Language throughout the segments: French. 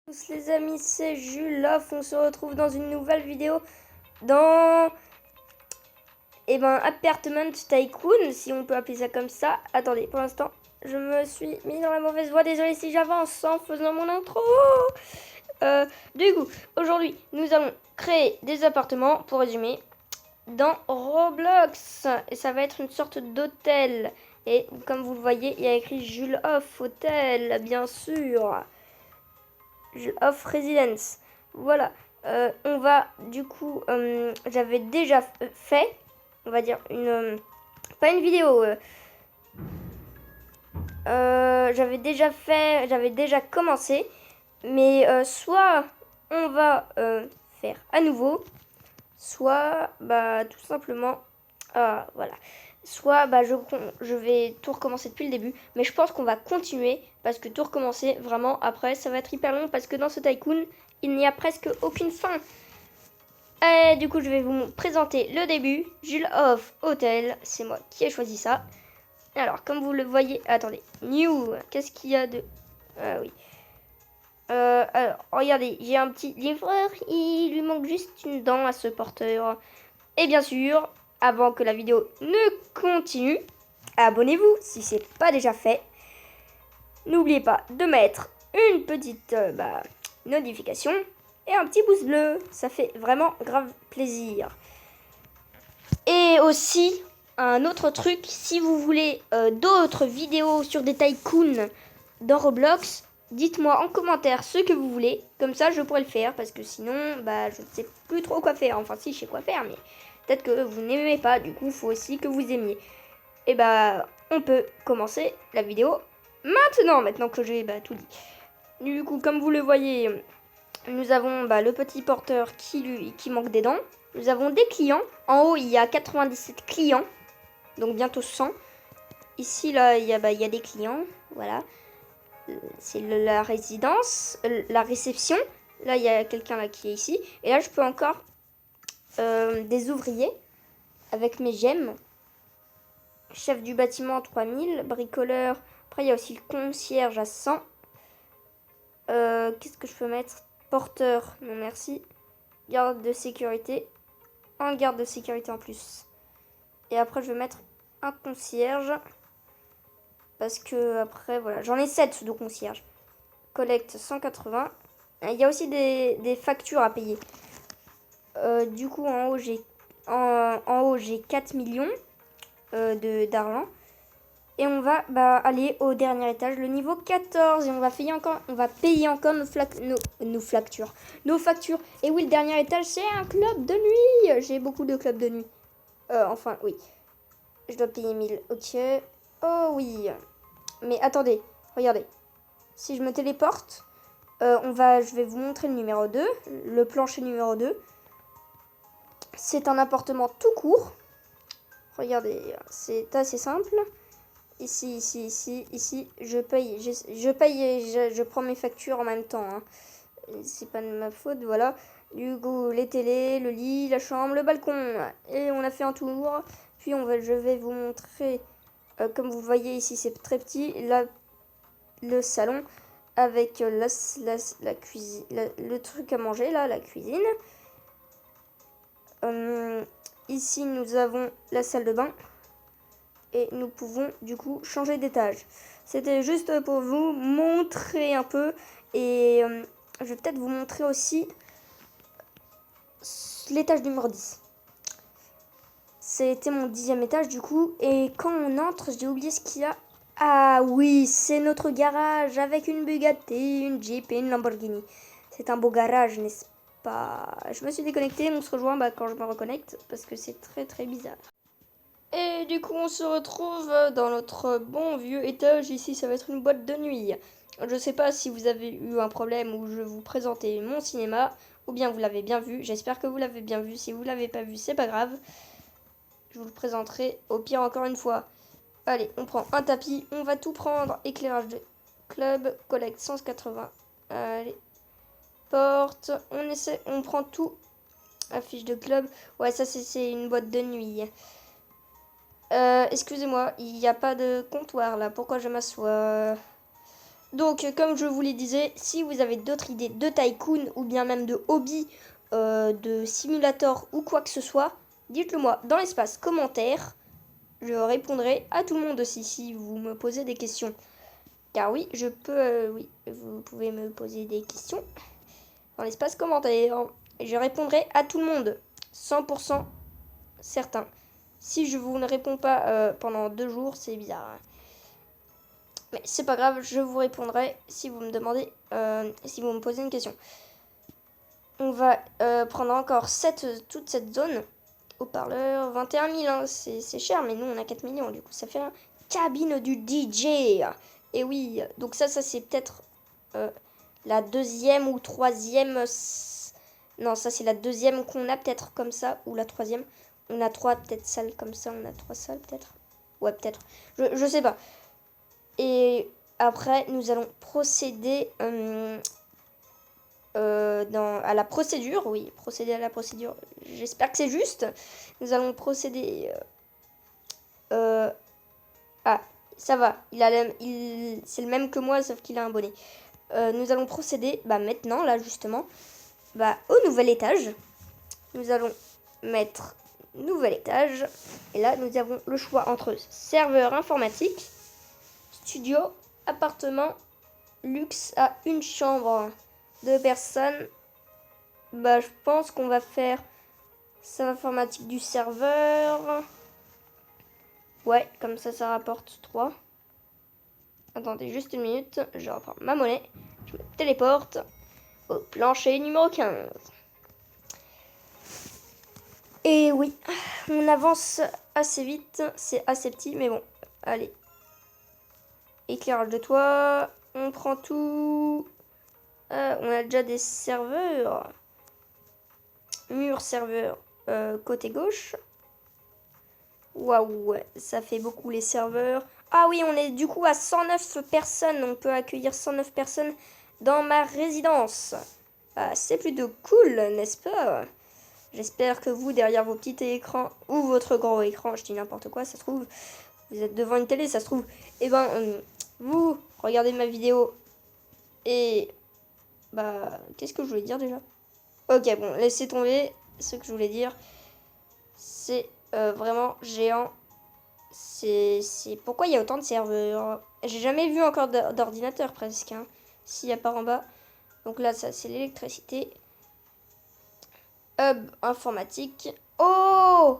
Tous les amis, c'est Jules Love. On se retrouve dans une nouvelle vidéo dans Apartment Tycoon, si on peut appeler ça comme ça. Attendez, pour l'instant, je me suis mis dans la mauvaise voie. Désolé si j'avance en faisant mon intro. Du coup, aujourd'hui, nous allons créer des appartements, pour résumer, dans Roblox. Et ça va être une sorte d'hôtel. Et comme vous le voyez, il y a écrit Jules Off Hotel, bien sûr. Off Residence. Voilà. On va du coup, j'avais déjà fait, on va dire pas une vidéo. J'avais déjà commencé, mais soit on va faire à nouveau, soit tout simplement, voilà. Soit je vais tout recommencer depuis le début, mais je pense qu'on va continuer parce que tout recommencer vraiment après ça va être hyper long parce que dans ce tycoon il n'y a presque aucune fin. Et du coup je vais vous présenter le début. Jules Off Hotel, c'est moi qui ai choisi ça. Alors comme vous le voyez, attendez, new, qu'est-ce qu'il y a de... Ah oui. Alors regardez, j'ai un petit livreur, il lui manque juste une dent à ce porteur. Et bien sûr, avant que la vidéo ne continue, abonnez-vous si ce n'est pas déjà fait. N'oubliez pas de mettre une petite notification et un petit pouce bleu. Ça fait vraiment grave plaisir. Et aussi, un autre truc, si vous voulez d'autres vidéos sur des tycoons dans Roblox, dites-moi en commentaire ce que vous voulez. Comme ça, je pourrais le faire parce que sinon, je ne sais plus trop quoi faire. Enfin, si, je sais quoi faire, mais... peut-être que vous n'aimez pas, du coup, il faut aussi que vous aimiez. Et on peut commencer la vidéo maintenant que j'ai tout dit. Du coup, comme vous le voyez, nous avons le petit porteur qui manque des dents. Nous avons des clients. En haut, il y a 97 clients, donc bientôt 100. Ici, là, il y a des clients, voilà. C'est la résidence, la réception. Là, il y a quelqu'un là qui est ici. Et là, je peux encore des ouvriers avec mes gemmes. Chef du bâtiment 3000, bricoleur. Après, il y a aussi le concierge à 100. Qu'est-ce que je peux mettre? Porteur, non merci. Garde de sécurité. Un garde de sécurité en plus. Et après, je vais mettre un concierge. Parce que après, voilà. J'en ai 7 de concierge. Collecte 180. Il y a aussi des factures à payer. Du coup, en haut, j'ai 4 millions d'argent. Et on va aller au dernier étage, le niveau 14. Et on va payer encore nos factures. Et oui, le dernier étage, c'est un club de nuit. J'ai beaucoup de clubs de nuit. Enfin, oui. Je dois payer 1000. Ok. Oh oui. Mais attendez, regardez. Si je me téléporte, je vais vous montrer le numéro 2. Le plancher numéro 2. C'est un appartement tout court. Regardez, c'est assez simple. Ici, je paye et je prends mes factures en même temps. Hein. C'est pas de ma faute, voilà. Du coup, les télés, le lit, la chambre, le balcon. Et on a fait un tour. Puis je vais vous montrer, comme vous voyez ici, c'est très petit. Là, le salon avec la cuisine, le truc à manger, là, la cuisine. Ici, nous avons la salle de bain. Et nous pouvons du coup changer d'étage. C'était juste pour vous montrer un peu. Et je vais peut-être vous montrer aussi l'étage numéro 10. C'était mon 10e étage du coup. Et quand on entre, j'ai oublié ce qu'il y a. Ah oui, c'est notre garage avec une Bugatti, une Jeep et une Lamborghini. C'est un beau garage, n'est-ce pas? Je me suis déconnectée, on se rejoint quand je me reconnecte parce que c'est très très bizarre. Et du coup, on se retrouve dans notre bon vieux étage. Ici, ça va être une boîte de nuit. Je ne sais pas si vous avez eu un problème où je vous présentais mon cinéma ou bien vous l'avez bien vu. J'espère que vous l'avez bien vu. Si vous ne l'avez pas vu, c'est pas grave. Je vous le présenterai au pire encore une fois. Allez, on prend un tapis. On va tout prendre. Éclairage de club. Collecte 180. Allez. Porte. On prend tout. Affiche de club. Ouais, ça c'est une boîte de nuit. Excusez-moi, il n'y a pas de comptoir là. Pourquoi je m'assois? Donc, comme je vous le disais, si vous avez d'autres idées de tycoon ou bien même de hobby, de simulator ou quoi que ce soit, dites-le moi dans l'espace commentaire. Je répondrai à tout le monde aussi si vous me posez des questions. Car oui, je peux, oui, vous pouvez me poser des questions dans l'espace commentaire. Et je répondrai à tout le monde, 100% certain. Si je vous ne réponds pas pendant 2 jours, c'est bizarre. Mais c'est pas grave, je vous répondrai si vous me demandez, si vous me posez une question. On va prendre encore toute cette zone. Haut-parleur, 21 000, hein, c'est cher, mais nous on a 4 millions, du coup ça fait un cabine du DJ. Et oui, donc ça c'est peut-être la deuxième ou troisième. Non, ça c'est la deuxième qu'on a peut-être comme ça, ou la troisième. On a 3 peut-être salles comme ça, on a 3 salles peut-être. Ouais, peut-être. Je sais pas. Et après, nous allons procéder à la procédure. Oui, procéder à la procédure. J'espère que c'est juste. Nous allons procéder... ah, ça va. C'est le même que moi, sauf qu'il a un bonnet. Nous allons procéder, maintenant, là, justement, au nouvel étage. Nous allons mettre nouvel étage. Et là, nous avons le choix entre serveur informatique, studio, appartement, luxe à une chambre, 2 personnes. Je pense qu'on va faire serveur informatique du serveur. Ouais, comme ça rapporte 3. Attendez juste une minute, je reprends ma monnaie. Je me téléporte au plancher numéro 15. Et oui, on avance assez vite, c'est assez petit, mais bon, allez. Éclairage de toit, on prend tout. On a déjà des serveurs. Mur serveur côté gauche. Waouh, ça fait beaucoup les serveurs. Ah oui, on est du coup à 109 personnes. On peut accueillir 109 personnes dans ma résidence. C'est plutôt cool, n'est-ce pas? J'espère que vous, derrière vos petits écrans ou votre gros écran, je dis n'importe quoi, ça se trouve, vous êtes devant une télé, ça se trouve, vous regardez ma vidéo et qu'est-ce que je voulais dire déjà? Ok, bon, laissez tomber. Ce que je voulais dire, c'est vraiment géant. C'est pourquoi il y a autant de serveurs. J'ai jamais vu encore d'ordinateur presque. Hein, s'il y a pas en bas. Donc là, ça, c'est l'électricité. Hub informatique. Oh,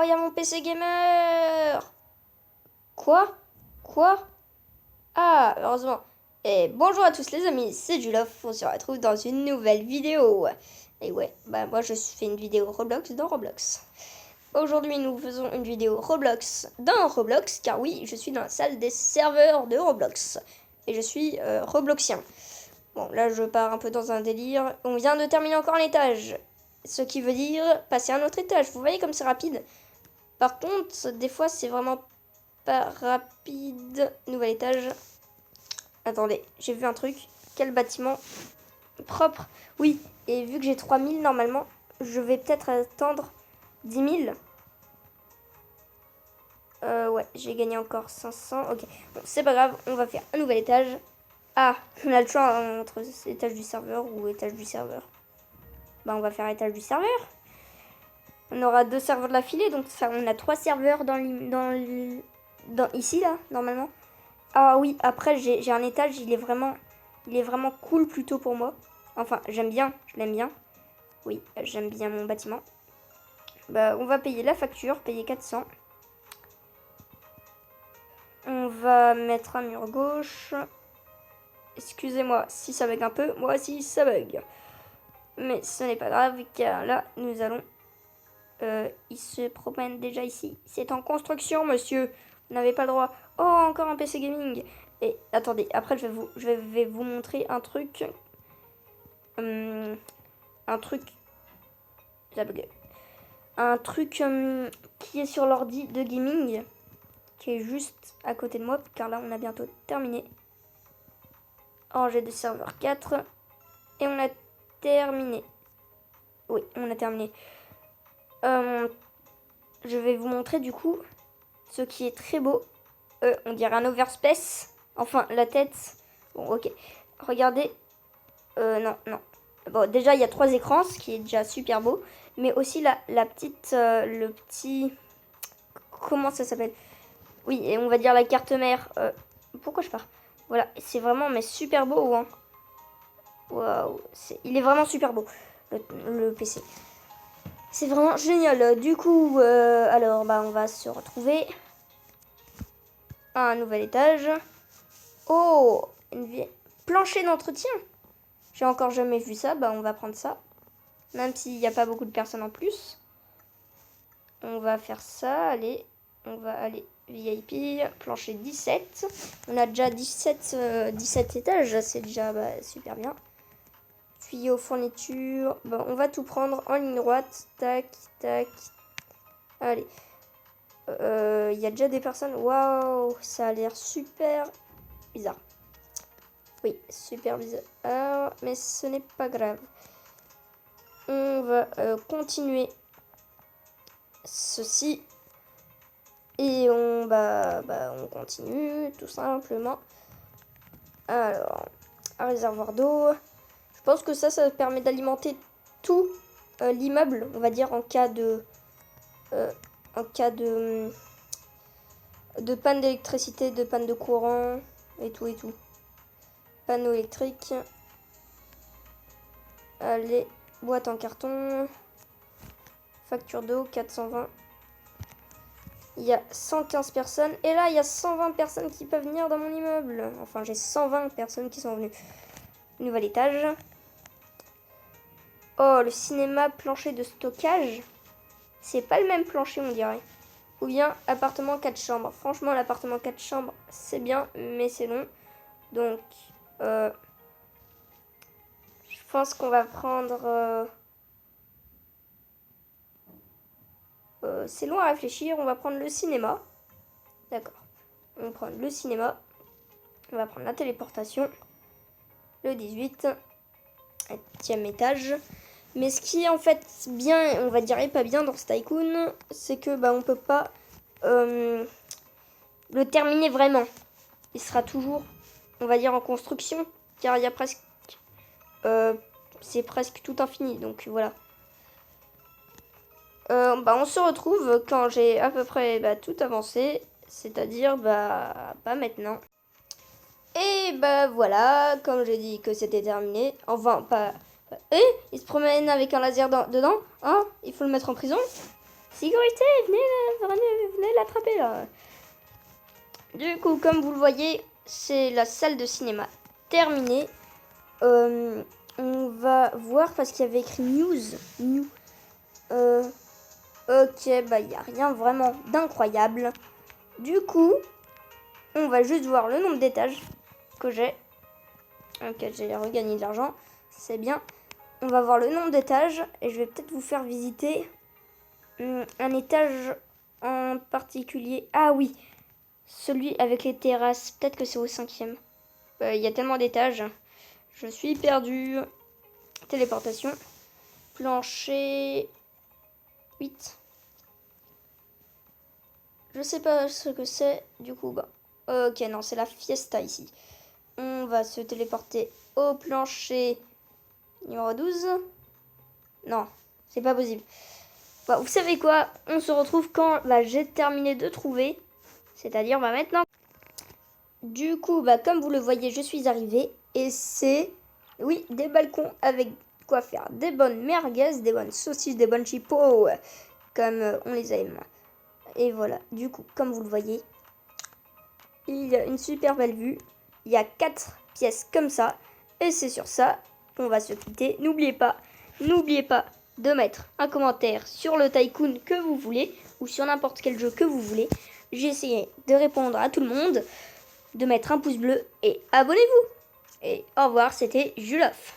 il y a mon PC gamer. Quoi? Ah, heureusement. Et bonjour à tous les amis, c'est Julof. On se retrouve dans une nouvelle vidéo. Et ouais, moi je fais une vidéo Roblox dans Roblox. Aujourd'hui, nous faisons une vidéo Roblox dans Roblox, car oui, je suis dans la salle des serveurs de Roblox. Et je suis Robloxien. Bon, là, je pars un peu dans un délire. On vient de terminer encore un étage. Ce qui veut dire passer à un autre étage. Vous voyez comme c'est rapide. Par contre, des fois, c'est vraiment pas rapide. Nouvel étage. Attendez, j'ai vu un truc. Quel bâtiment propre. Oui, et vu que j'ai 3000 normalement, je vais peut-être attendre 10 000. Ouais, j'ai gagné encore 500. Ok, bon, c'est pas grave, on va faire un nouvel étage. Ah, on a le choix entre étage du serveur ou étage du serveur. On va faire étage du serveur. On aura 2 serveurs de la filée, donc ça, on a 3 serveurs ici, là, normalement. Ah oui, après, j'ai un étage, il est vraiment cool plutôt pour moi. Enfin, j'aime bien, je l'aime bien. Oui, j'aime bien mon bâtiment. On va payer la facture, payer 400. On va mettre un mur gauche. Excusez-moi si ça bug un peu, moi aussi ça bug. Mais ce n'est pas grave, car là, nous allons... il se promène déjà ici. C'est en construction, monsieur. Vous n'avez pas le droit. Oh, encore un PC gaming. Et attendez, après je vais vous montrer un truc. Un truc... Ça bug. Un truc qui est sur l'ordi de gaming, qui est juste à côté de moi, car là on a bientôt terminé. Ranger de serveur 4 et on a terminé. Oui, on a terminé. Je vais vous montrer du coup ce qui est très beau. On dirait un overspace. Enfin, la tête Bon, ok. Regardez. Non. Bon, déjà, il y a 3 écrans, ce qui est déjà super beau. Mais aussi la petite... le petit... Comment ça s'appelle? Oui, et on va dire la carte mère. Pourquoi je pars? Voilà, c'est vraiment mais super beau. Hein. Waouh, il est vraiment super beau, le PC. C'est vraiment génial. Du coup, alors, on va se retrouver à un nouvel étage. Oh, plancher d'entretien. J'ai encore jamais vu ça. On va prendre ça. Même s'il n'y a pas beaucoup de personnes en plus. On va faire ça. Allez, on va aller VIP. Plancher 17. On a déjà 17 étages. C'est déjà super bien. Tuyau, fourniture. On va tout prendre en ligne droite. Tac, tac. Allez. Il y a déjà des personnes. Waouh, ça a l'air super bizarre. Oui, super bizarre. Mais ce n'est pas grave. On va continuer ceci. Et on continue tout simplement. Alors, un réservoir d'eau. Je pense que ça permet d'alimenter tout l'immeuble, on va dire en cas de panne d'électricité, de panne de courant et tout. Panneau électrique. Allez, boîte en carton. Facture d'eau 420. Il y a 115 personnes. Et là, il y a 120 personnes qui peuvent venir dans mon immeuble. Enfin, j'ai 120 personnes qui sont venues. Nouvel étage. Oh, le cinéma plancher de stockage. C'est pas le même plancher, on dirait. Ou bien appartement 4 chambres. Franchement, l'appartement 4 chambres, c'est bien, mais c'est long. Donc, je pense qu'on va prendre... c'est long à réfléchir. On va prendre le cinéma. D'accord. On va prendre le cinéma. On va prendre la téléportation. Le 18. 7e étage. Mais ce qui est en fait bien, on va dire et pas bien dans ce Tycoon, c'est que on peut pas le terminer vraiment. Il sera toujours, on va dire, en construction, car il y a presque, c'est presque tout infini. Donc voilà. On se retrouve quand j'ai à peu près tout avancé, c'est-à-dire pas maintenant. Et voilà, comme j'ai dit que c'était terminé, enfin pas. Il se promène avec un laser dedans, hein? Il faut le mettre en prison. Sécurité, venez l'attraper là. Du coup, comme vous le voyez, c'est la salle de cinéma terminée. On va voir parce qu'il y avait écrit news. Ok, il n'y a rien vraiment d'incroyable. Du coup, on va juste voir le nombre d'étages que j'ai. Ok, j'ai regagné de l'argent. C'est bien. On va voir le nombre d'étages et je vais peut-être vous faire visiter un étage en particulier. Ah oui, celui avec les terrasses. Peut-être que c'est au 5e. Il y a tellement d'étages. Je suis perdu. Téléportation. Plancher 8. Je sais pas ce que c'est. Du coup, ok, non, c'est la fiesta ici. On va se téléporter au plancher numéro 12. Non, c'est pas possible. Vous savez quoi? On se retrouve quand j'ai terminé de trouver. C'est-à-dire maintenant. Du coup, comme vous le voyez, je suis arrivée. Et c'est, oui, des balcons avec quoi faire. Des bonnes merguez, des bonnes saucisses, des bonnes chipots. Comme on les aime. Et voilà, du coup, comme vous le voyez, il y a une super belle vue. Il y a 4 pièces comme ça. Et c'est sur ça qu'on va se quitter. N'oubliez pas de mettre un commentaire sur le Tycoon que vous voulez. Ou sur n'importe quel jeu que vous voulez. J'ai essayé de répondre à tout le monde. De mettre un pouce bleu et abonnez-vous. Et au revoir, c'était Julof.